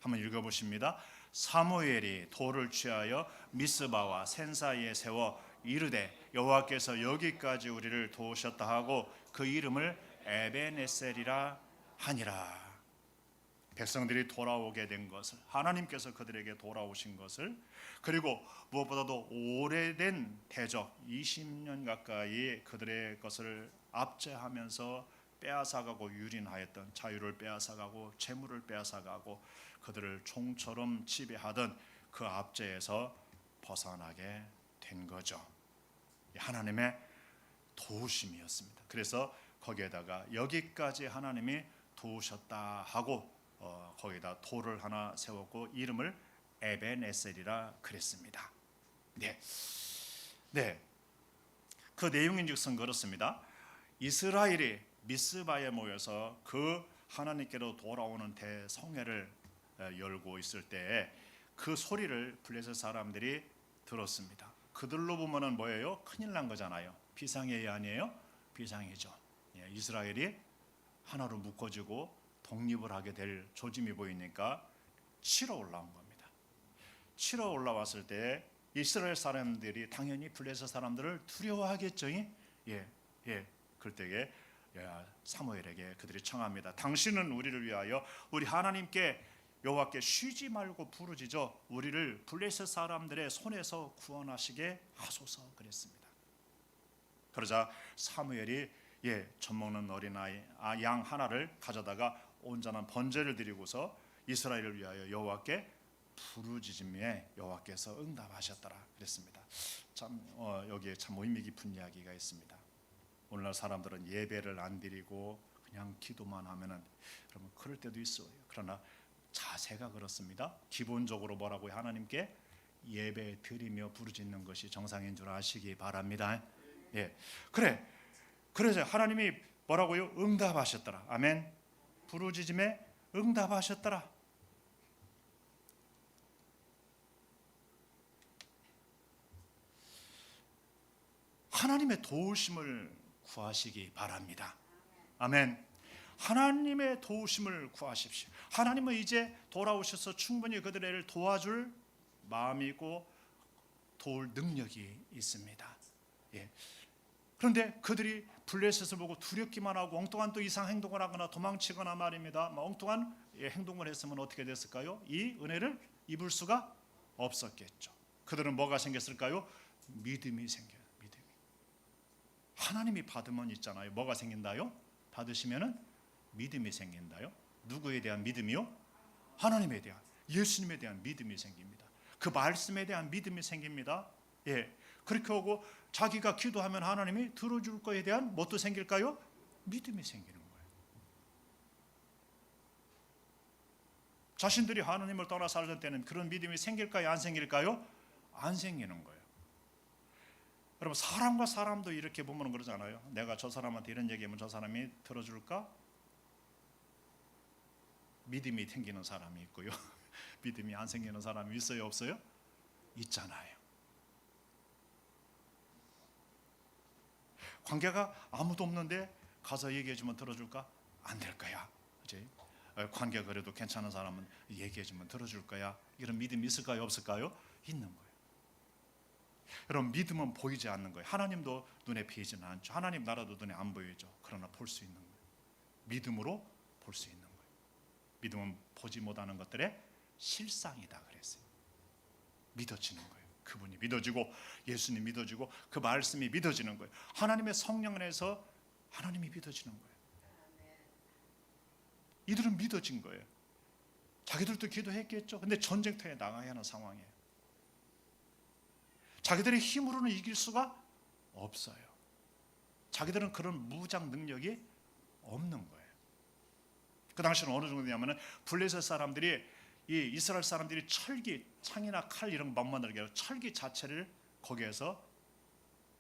한번 읽어보십니다. 사무엘이 돌을 취하여 미스바와 센 사이에 세워 이르되 여호와께서 여기까지 우리를 도우셨다 하고 그 이름을 에베네셀이라 하니라. 백성들이 돌아오게 된 것을, 하나님께서 그들에게 돌아오신 것을, 그리고 무엇보다도 오래된 대적 20년 가까이 그들의 것을 압제하면서 빼앗아가고 유린하였던, 자유를 빼앗아가고 재물을 빼앗아가고 그들을 총처럼 지배하던 그 압제에서 벗어나게 된 거죠. 하나님의 도우심이었습니다. 그래서 거기에다가 여기까지 하나님이 도우셨다 하고 거기다 돌을 하나 세웠고 이름을 에베네셀이라 그랬습니다. 네, 그 내용인즉슨 그렇습니다. 이스라엘이 미스바에 모여서 그 하나님께로 돌아오는 대성회를 열고 있을 때에 그 소리를 블레셋 사람들이 들었습니다. 그들로 보면은 뭐예요? 큰일 난 거잖아요. 비상회의 아니에요? 비상이죠. 예, 이스라엘이 하나로 묶어지고 독립을 하게 될 조짐이 보이니까 치러 올라온 겁니다. 치러 올라왔을 때 이스라엘 사람들이 당연히 블레셋 사람들을 두려워하겠죠. 그때에 사무엘에게 그들이 청합니다. 당신은 우리를 위하여 우리 하나님께 여호와께 쉬지 말고 부르짖어 우리를 블레셋 사람들의 손에서 구원하시게 하소서 그랬습니다. 그러자 사무엘이 젖먹는 어린아이 양 하나를 가져다가 온전한 번제를 드리고서 이스라엘을 위하여 여호와께 부르짖음에 여호와께서 응답하셨더라 그랬습니다. 참 여기에 참 의미 깊은 이야기가 있습니다. 오늘날 사람들은 예배를 안 드리고 그냥 기도만 하면은 여러분 그럴 때도 있어요. 그러나 자세가 그렇습니다. 기본적으로 뭐라고요? 하나님께 예배 드리며 부르짖는 것이 정상인 줄 아시기 바랍니다. 그래서 하나님이 뭐라고요? 응답하셨더라. 아멘. 부르짖음에 응답하셨더라. 하나님의 도우심을 구하시기 바랍니다. 아멘. 하나님의 도우심을 구하십시오. 하나님은 이제 돌아오셔서 충분히 그들을 도와줄 마음이고 도울 능력이 있습니다. 예. 그런데 그들이 블레셋을 보고 두렵기만 하고 엉뚱한 또 이상 행동을 하거나 도망치거나 말입니다. 엉뚱한 행동을 했으면 어떻게 됐을까요? 이 은혜를 입을 수가 없었겠죠. 그들은 뭐가 생겼을까요? 믿음이 생겨요. 믿음이. 하나님이 받으면 있잖아요. 뭐가 생긴다요? 받으시면은 믿음이 생긴다요. 누구에 대한 믿음이요? 하나님에 대한, 예수님에 대한 믿음이 생깁니다. 그 말씀에 대한 믿음이 생깁니다. 예. 그렇게 하고 자기가 기도하면 하나님이 들어줄 거에 대한 뭣도 생길까요? 믿음이 생기는 거예요. 자신들이 하나님을 떠나 살던 때는 그런 믿음이 생길까요? 안 생길까요? 안 생기는 거예요. 여러분, 사람과 사람도 이렇게 보면 그러잖아요. 내가 저 사람한테 이런 얘기하면 저 사람이 들어줄까? 믿음이 생기는 사람이 있고요. 믿음이 안 생기는 사람이 있어요? 없어요? 있잖아요. 관계가 아무도 없는데 가서 얘기해주면 들어줄까? 안 될 거야. 그치? 관계가 그래도 괜찮은 사람은 얘기해주면 들어줄 거야. 이런 믿음이 있을까요? 없을까요? 있는 거예요. 여러분, 믿음은 보이지 않는 거예요. 하나님도 눈에 보이지는 않죠. 하나님 나라도 눈에 안 보이죠. 그러나 볼 수 있는 거예요. 믿음으로 볼 수 있는 거예요. 믿음은 보지 못하는 것들의 실상이다 그랬어요. 믿어지는 거예요. 그분이 믿어지고 예수님 믿어지고 그 말씀이 믿어지는 거예요. 하나님의 성령 안에서 하나님이 믿어지는 거예요. 이들은 믿어진 거예요. 자기들도 기도했겠죠. 근데 전쟁터에 나가야 하는 상황이에요. 자기들의 힘으로는 이길 수가 없어요. 자기들은 그런 무장 능력이 없는 거예요. 그 당시는 어느 정도냐면은 블레셋 사람들이 이 이스라엘 사람들이 철기, 창이나 칼 이런 것 만들게 하고 철기 자체를 거기에서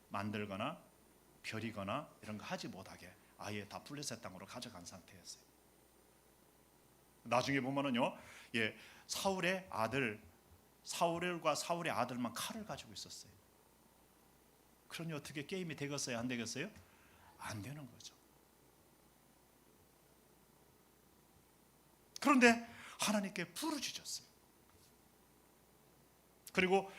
만들거나 벼리거나 이런 거 하지 못하게 아예 다 블레셋 땅으로 가져간 상태였어요. 나중에 보면은요, 예, 사울의 아들, 사울과 사울의 아들만 칼을 가지고 있었어요. 그러니 어떻게 게임이 되겠어요? 안 되겠어요? 안 되는 거죠. 그런데 하나님께 부르짖었어요. 그리고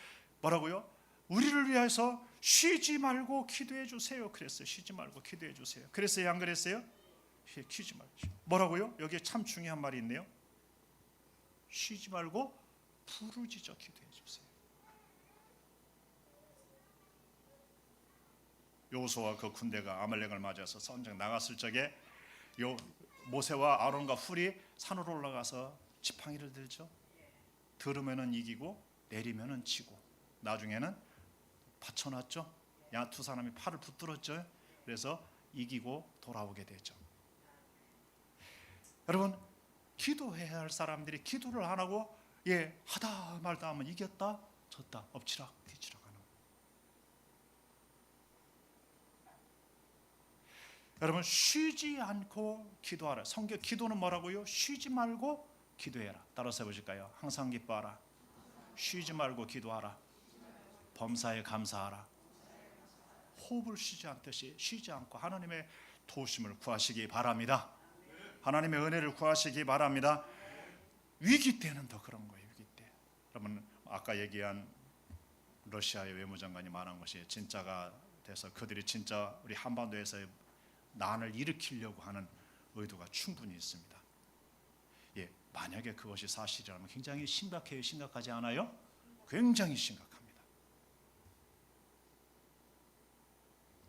뭐라고요? 우리를 위해서 쉬지 말고 기도해 주세요. 그랬어요. 쉬지 말고 기도해 주세요. 그랬어요? 안 그랬어요? 쉬지 말고. 뭐라고요? 여기에 참 중요한 말이 있네요. 쉬지 말고 부르짖어 기도해 주세요. 여호수아와 그 군대가 아말렉을 맞아서 전쟁 나갔을 적에 요 모세와 아론과 훌이 산으로 올라가서 지팡이를 들죠. 들으면은 이기고 내리면은 지고 나중에는 받쳐놨죠. 두 사람이 팔을 붙들었죠. 그래서 이기고 돌아오게 되죠. 여러분, 기도해야 할 사람들이 기도를 안 하고 하다 말다 하면 이겼다 졌다 엎치락 뒤치락 하는 거예요. 여러분, 쉬지 않고 기도하라. 성경 기도는 뭐라고요? 쉬지 말고 기도해라. 따라서 해보실까요? 항상 기뻐하라. 쉬지 말고 기도하라. 범사에 감사하라. 호흡을 쉬지 않듯이 쉬지 않고 하나님의 도우심을 구하시기 바랍니다. 하나님의 은혜를 구하시기 바랍니다. 위기 때는 더 그런 거예요. 위기 때. 여러분, 아까 얘기한 러시아의 외무장관이 말한 것이 진짜가 돼서 그들이 진짜 우리 한반도에서의 난을 일으키려고 하는 의도가 충분히 있습니다. 예, 만약에 그것이 사실이라면 굉장히 심각해요. 심각하지 않아요? 굉장히 심각합니다.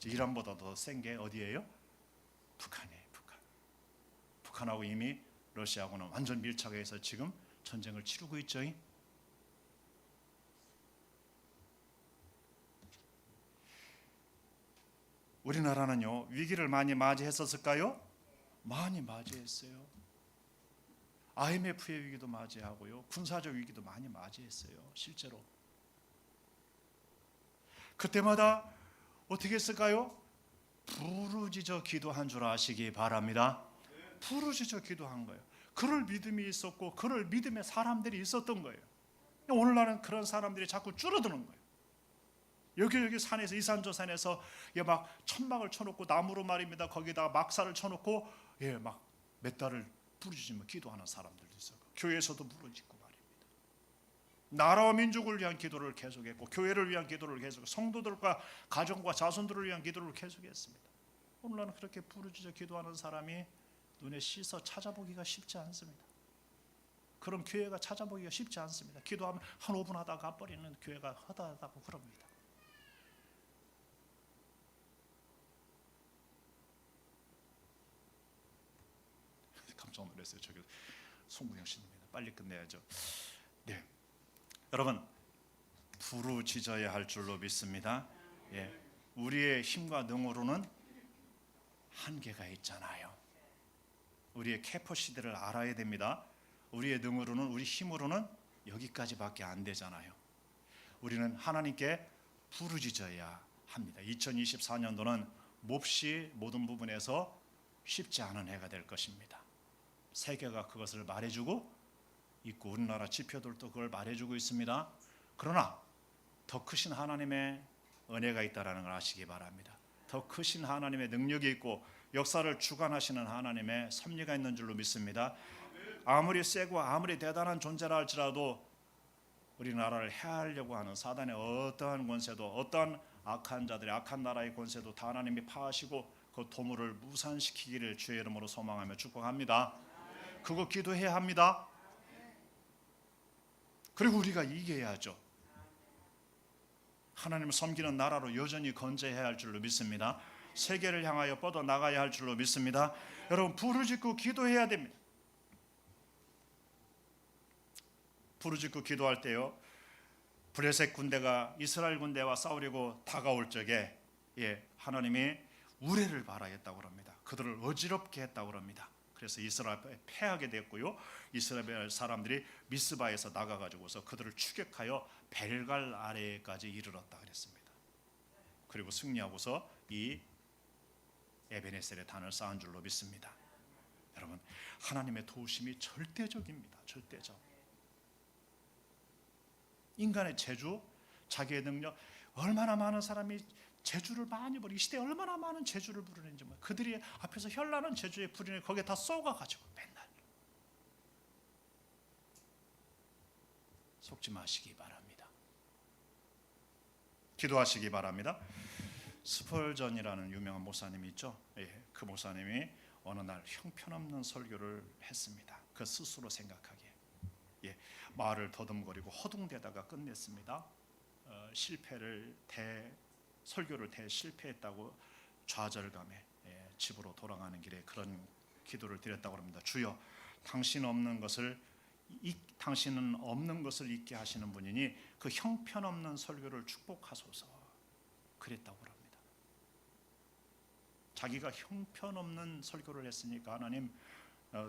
이란보다 더 센 게 어디예요? 북한이에요. 북한하고 이미 러시아하고는 완전 밀착해서 지금 전쟁을 치르고 있죠. 우리나라는요, 위기를 많이 맞이했었을까요? 많이 맞이했어요. IMF의 위기도 맞이하고요, 군사적 위기도 많이 맞이했어요. 실제로 그때마다 어떻게 했을까요? 부르짖어 기도한 줄 아시기 바랍니다. 부르짖어 기도한 거예요. 그럴 믿음이 있었고 그럴 믿음의 사람들이 있었던 거예요. 오늘날은 그런 사람들이 자꾸 줄어드는 거예요. 여기 산에서 이산저산에서 막 천막을 쳐놓고 나무로 말입니다. 거기다가 막사를 쳐놓고 막 몇 달을 부르짖으며 기도하는 사람들도 있어요. 교회에서도 부르짖고 말입니다. 나라와 민족을 위한 기도를 계속했고 교회를 위한 기도를 계속했고 성도들과 가정과 자손들을 위한 기도를 계속했습니다. 오늘날은 그렇게 부르짖어 기도하는 사람이 눈에 씻어 찾아보기가 쉽지 않습니다. 그런 교회가 찾아보기가 쉽지 않습니다. 기도하면 한 5분 하다가 가버리는 교회가 허다하다고 그럽니다. 깜짝 놀랐어요. 저기 송구영 씨입니다. 빨리 끝내야죠. 네, 여러분 부르짖어야 할 줄로 믿습니다. 예, 우리의 힘과 능으로는 한계가 있잖아요. 우리의 캐퍼시티를 알아야 됩니다. 우리의 능으로는, 우리 힘으로는 여기까지밖에 안 되잖아요. 우리는 하나님께 부르짖어야 합니다. 2024년도는 몹시 모든 부분에서 쉽지 않은 해가 될 것입니다. 세계가 그것을 말해주고 있고 우리나라 지표들도 그걸 말해주고 있습니다. 그러나 더 크신 하나님의 은혜가 있다는 걸 아시기 바랍니다. 더 크신 하나님의 능력이 있고 역사를 주관하시는 하나님의 섭리가 있는 줄로 믿습니다. 아무리 세고 아무리 대단한 존재라 할지라도 우리나라를 해하려고 하는 사단의 어떠한 권세도, 어떠한 악한 자들의 악한 나라의 권세도 다 하나님이 파하시고 그 도물을 무산시키기를 주의 이름으로 소망하며 축복합니다. 그거 기도해야 합니다. 그리고 우리가 이겨야죠. 하나님을 섬기는 나라로 여전히 건재해야 할 줄로 믿습니다. 세계를 향하여 뻗어 나가야 할 줄로 믿습니다. 여러분 부르짖고 기도해야 됩니다. 부르짖고 기도할 때요, 블레셋 군대가 이스라엘 군대와 싸우려고 다가올 적에 하나님이 우레를 바라겠다고 합니다. 그들을 어지럽게 했다고 합니다. 그래서 이스라엘에 패하게 됐고요, 이스라엘 사람들이 미스바에서 나가가지고서 그들을 추격하여 벨갈 아래까지 이르렀다 그랬습니다. 그리고 승리하고서 이 에베네셀의 단을 쌓은 줄로 믿습니다. 여러분 하나님의 도우심이 절대적입니다. 절대적. 인간의 재주, 자기의 능력, 얼마나 많은 사람이 재주를 많이 부르고 이 시대에 얼마나 많은 재주를 부르는지, 그들이 앞에서 현란한 재주의 부리는 거기에 다 쏘가가지고 맨날 속지 마시기 바랍니다. 기도하시기 바랍니다. 스펄전이라는 유명한 목사님이 있죠. 그 목사님이 어느 날 형편없는 설교를 했습니다. 그 스스로 생각하기에 말을 더듬거리고 허둥대다가 끝냈습니다. 설교를 실패했다고 좌절감에 집으로 돌아가는 길에 그런 기도를 드렸다고 합니다. 주여, 당신은 없는 것을 잊게 하시는 분이니 그 형편없는 설교를 축복하소서, 그랬다고 합니다. 자기가 형편없는 설교를 했으니까 하나님,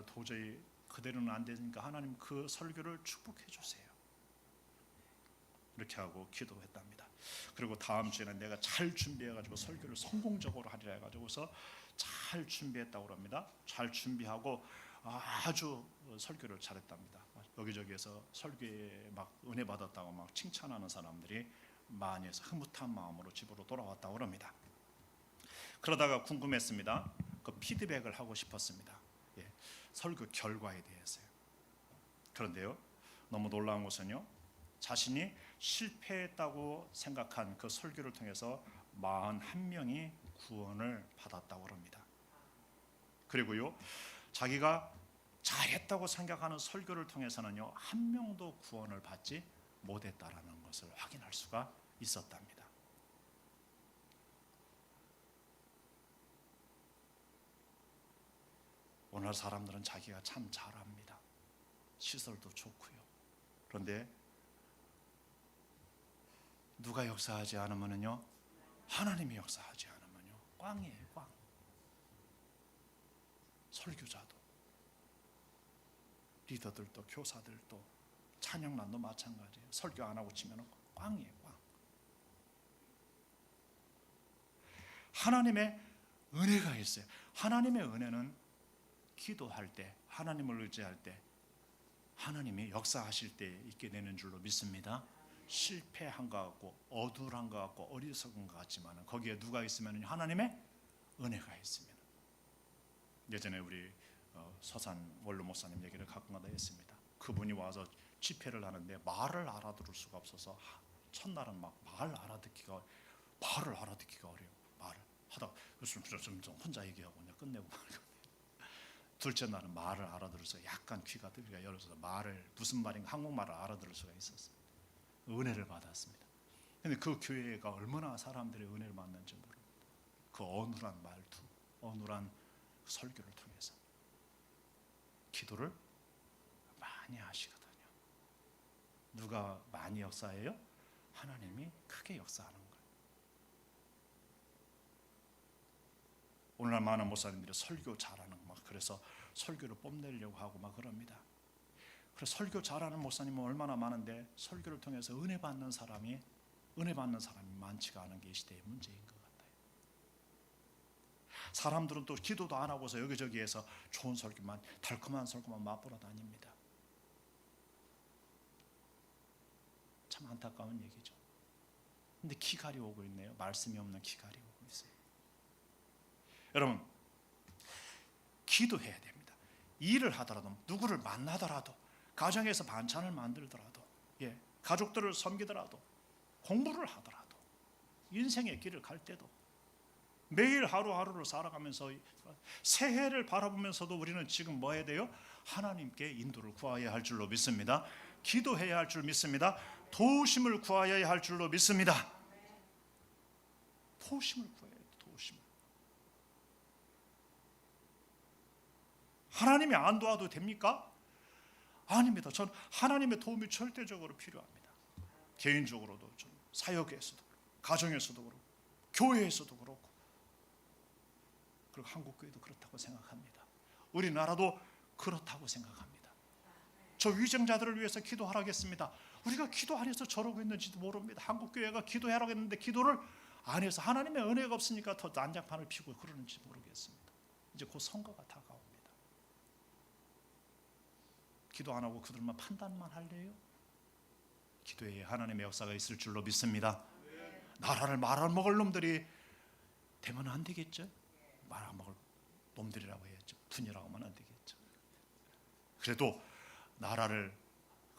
도저히 그대로는 안 되니까 하나님 그 설교를 축복해 주세요, 이렇게 하고 기도했답니다. 그리고 다음 주에는 내가 잘 준비해가지고 설교를 성공적으로 하리라 해가지고서 잘 준비했다고 합니다. 잘 준비하고 아주 설교를 잘했답니다. 여기저기에서 설교에 막 은혜 받았다고 막 칭찬하는 사람들이 많이 해서 흐뭇한 마음으로 집으로 돌아왔다고 합니다. 그러다가 궁금했습니다. 그 피드백을 하고 싶었습니다. 설교 결과에 대해서요. 그런데요, 너무 놀라운 것은요, 자신이 실패했다고 생각한 그 설교를 통해서 41명이 구원을 받았다고 합니다. 그리고요, 자기가 잘했다고 생각하는 설교를 통해서는요, 한 명도 구원을 받지 못했다라는 것을 확인할 수가 있었답니다. 오늘 사람들은 자기가 참 잘합니다. 시설도 좋고요. 그런데 누가 역사하지 않으면요, 하나님이 역사하지 않으면요, 꽝이에요, 꽝. 설교자도, 리더들도, 교사들도, 찬양단도 마찬가지예요. 설교 안 하고 치면 꽝이에요, 꽝. 하나님의 은혜가 있어요. 하나님의 은혜는 기도할 때, 하나님을 의지할 때 하나님이 역사하실 때 있게 되는 줄로 믿습니다. 실패한 것 같고 어두운 것 같고 어리석은 것 같지만 거기에 누가 있으면 하나님의 은혜가 있으면. 예전에 우리 서산 원로 목사님 얘기를 가끔가다 했습니다. 그분이 와서 집회를 하는데 말을 알아들을 수가 없어서 첫날은 막 말을 알아듣기가 어려워. 말을 하다가 좀 혼자 얘기하고 그냥 끝내고 말고. 둘째 날은 말을 알아들을 수가 약간 귀가 열려서 말을 무슨 말인가 한국말을 알아들을 수가 있었어요. 은혜를 받았습니다. 근데 그 교회가 얼마나 사람들의 은혜를 받는지 모릅니다. 그 어눌한 말투, 어눌한 설교를 통해서 기도를 많이 하시거든요. 누가 많이 역사해요? 하나님이 크게 역사하는 거예요. 오늘날 많은 목사님들이 설교 잘하는 막 그래서 설교를 뽐내려고 하고 막 그럽니다. 그래서 설교 잘하는 목사님은 얼마나 많은데 설교를 통해서 은혜 받는 사람이 많지가 않은 게 이 시대의 문제인 것 같아요. 사람들은 또 기도도 안 하고서 여기저기에서 좋은 설교만, 달콤한 설교만 맛보러 다닙니다. 참 안타까운 얘기죠. 근데 기갈이 오고 있네요. 말씀이 없는 기갈이 오고 있어요. 여러분, 기도해야 됩니다. 일을 하더라도, 누구를 만나더라도, 가정에서 반찬을 만들더라도, 가족들을 섬기더라도, 공부를 하더라도, 인생의 길을 갈 때도, 매일 하루하루를 살아가면서 새해를 바라보면서도 우리는 지금 뭐 해야 돼요? 하나님께 인도를 구해야 할 줄로 믿습니다. 기도해야 할 줄 믿습니다. 도우심을 구하여야 할 줄로 믿습니다. 도우심을 구해야 돼요. 도우심을. 하나님이 안 도와도 됩니까? 아닙니다. 전 하나님의 도움이 절대적으로 필요합니다. 개인적으로도, 좀 사역에서도, 가정에서도 그렇고, 교회에서도 그렇고, 그리고 한국교회도 그렇다고 생각합니다. 우리나라도 그렇다고 생각합니다. 저 위정자들을 위해서 기도하라겠습니다. 우리가 기도 안 해서 저러고 있는지도 모릅니다. 한국교회가 기도하라고 했는데 기도를 안 해서 하나님의 은혜가 없으니까 더 난장판을 피고 그러는지 모르겠습니다. 이제 곧 선거가 다가옵니다. 기도 안 하고 그들만 판단만 할래요? 기도에 하나님의 역사가 있을 줄로 믿습니다. 나라를 말아먹을 놈들이 되면 안 되겠죠? 말아먹을 놈들이라고 해야죠. 분이라고 하면 안 되겠죠. 그래도 나라를,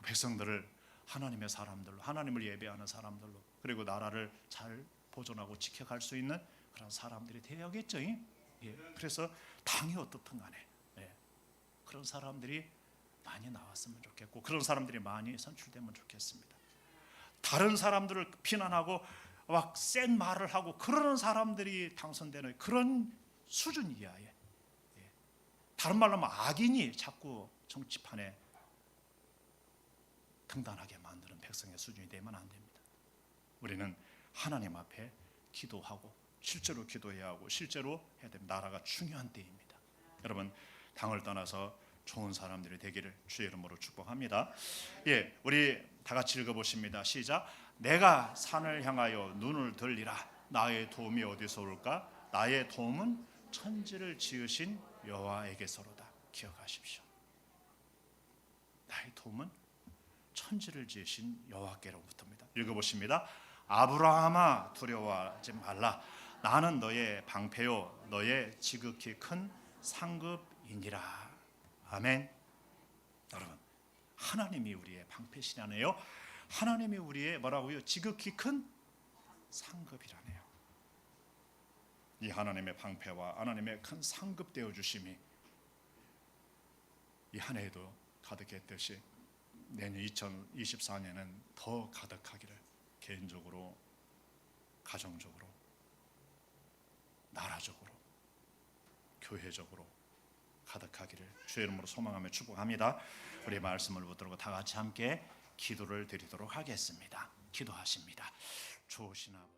백성들을 하나님의 사람들로, 하나님을 예배하는 사람들로, 그리고 나라를 잘 보존하고 지켜갈 수 있는 그런 사람들이 되어야겠죠. 그래서 당이 어떻든 간에 그런 사람들이 많이 나왔으면 좋겠고, 그런 사람들이 많이 선출되면 좋겠습니다. 다른 사람들을 비난하고 막 센 말을 하고 그러는 사람들이 당선되는 그런 수준 이하에, 다른 말로 하면 악인이 자꾸 정치판에 등단하게 만드는 백성의 수준이 되면 안 됩니다. 우리는 하나님 앞에 기도하고 실제로 기도해야 하고 실제로 해야 됩니다. 나라가 중요한 때입니다. 여러분, 당을 떠나서 좋은 사람들이 되기를 주의 이름으로 축복합니다. 우리 다 같이 읽어보십니다. 시작. 내가 산을 향하여 눈을 들리라. 나의 도움이 어디서 올까? 나의 도움은 천지를 지으신 여호와에게서로다. 기억하십시오. 나의 도움은 천지를 지으신 여호와께로부터입니다. 읽어보십니다. 아브라함아 두려워하지 말라. 나는 너의 방패요 너의 지극히 큰 상급이니라. 아멘. 여러분, 하나님이 우리의 방패시라네요. 하나님이 우리의 뭐라고요? 지극히 큰 상급이라네요. 이 하나님의 방패와 하나님의 큰 상급 되어 주심이 이 한 해에도 가득했듯이 내년 2024년은 더 가득하기를, 개인적으로, 가정적으로, 나라적으로, 교회적으로 가득하기를 주의 이름으로 소망하며 축복합니다. 우리 말씀을 붙들고 다 같이 함께 기도를 드리도록 하겠습니다. 기도하십니다. 좋으신 아버지.